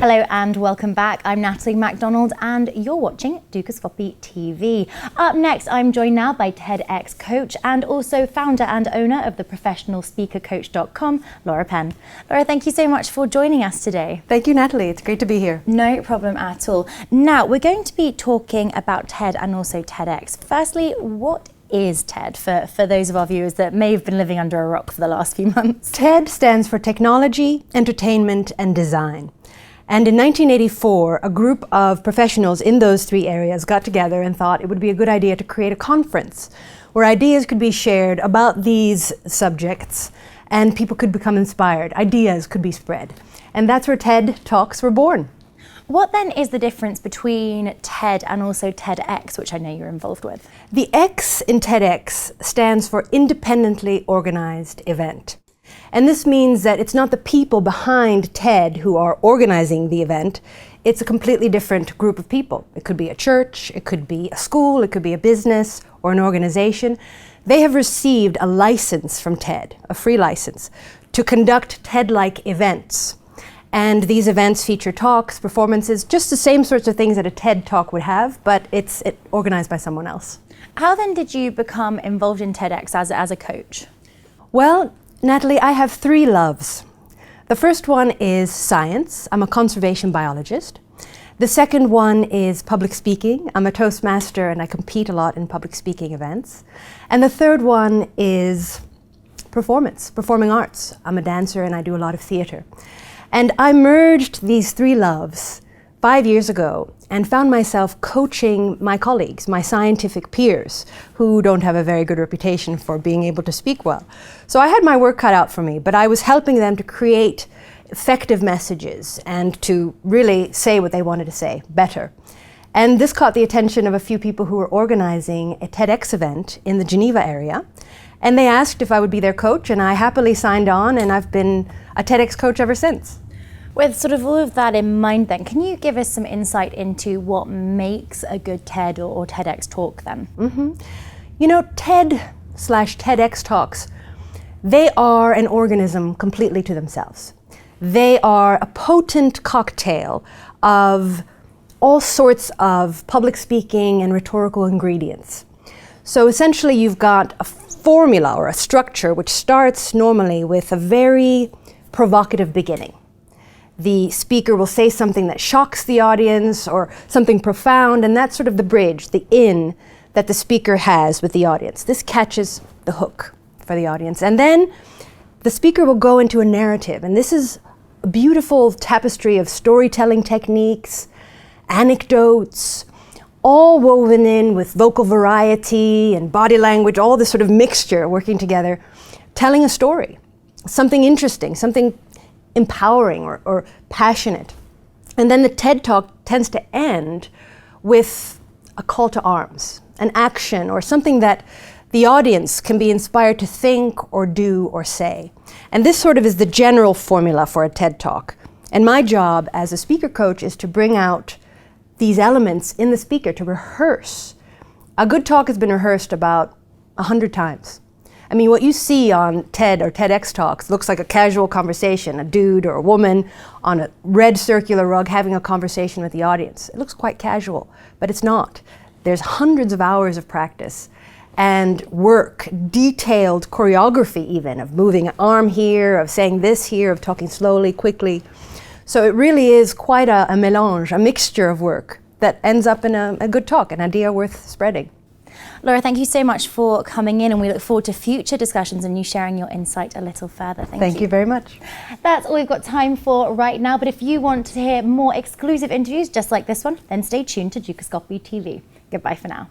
Hello and welcome back. I'm Natalie MacDonald and you're watching Dukascopy TV. Up next, I'm joined now by TEDx coach and also founder and owner of the professionalspeakercoach.com, Laura Penn. Laura, thank you so much for joining us today. Thank you, Natalie. It's great to be here. No problem at all. Now, we're going to be talking about TED and also TEDx. Firstly, what is TED for those of our viewers that may have been living under a rock for the last few months? TED stands for Technology, Entertainment and Design. And in 1984, a group of professionals in those three areas got together and thought it would be a good idea to create a conference where ideas could be shared about these subjects and people could become inspired. Ideas could be spread. And that's where TED Talks were born. What then is the difference between TED and also TEDx, which I know you're involved with? The X in TEDx stands for Independently Organized Event. And this means that it's not the people behind TED who are organizing the event, it's a completely different group of people. It could be a church, it could be a school, it could be a business or an organization. They have received a license from TED, a free license, to conduct TED-like events. And these events feature talks, performances, just the same sorts of things that a TED Talk would have, but it's organized by someone else. How then did you become involved in TEDx as a coach? Well, Natalie, I have three loves. The first one is science. I'm a conservation biologist. The second one is public speaking. I'm a Toastmaster and I compete a lot in public speaking events. And the third one is performing arts. I'm a dancer and I do a lot of theater. And I merged these three loves 5 years ago and found myself coaching my colleagues, my scientific peers, who don't have a very good reputation for being able to speak well. So I had my work cut out for me, but I was helping them to create effective messages and to really say what they wanted to say better. And this caught the attention of a few people who were organizing a TEDx event in the Geneva area. And they asked if I would be their coach, and I happily signed on, and I've been a TEDx coach ever since. With sort of all of that in mind then, can you give us some insight into what makes a good TED or TEDx talk then? You know, TED/TEDx talks, they are an organism completely to themselves. They are a potent cocktail of all sorts of public speaking and rhetorical ingredients. So essentially you've got a formula or a structure which starts normally with a very provocative beginning. The speaker will say something that shocks the audience or something profound, and that's sort of the bridge, the in that the speaker has with the audience. This catches the hook for the audience. And then the speaker will go into a narrative, and this is a beautiful tapestry of storytelling techniques, anecdotes, all woven in with vocal variety and body language, all this sort of mixture working together, telling a story, something interesting, something empowering or passionate. And then the TED Talk tends to end with a call to arms, an action or something that the audience can be inspired to think or do or say. And this sort of is the general formula for a TED Talk. And my job as a speaker coach is to bring out these elements in the speaker, to rehearse. A good talk has been rehearsed about 100 times. I mean, what you see on TED or TEDx talks looks like a casual conversation, a dude or a woman on a red circular rug having a conversation with the audience. It looks quite casual, but it's not. There's hundreds of hours of practice and work, detailed choreography even, of moving an arm here, of saying this here, of talking slowly, quickly. So it really is quite a mélange, a mixture of work that ends up in a good talk, an idea worth spreading. Laura, thank you so much for coming in, and we look forward to future discussions and you sharing your insight a little further. Thank you very much. That's all we've got time for right now, but if you want to hear more exclusive interviews just like this one, then stay tuned to Dukascopy TV. Goodbye for now.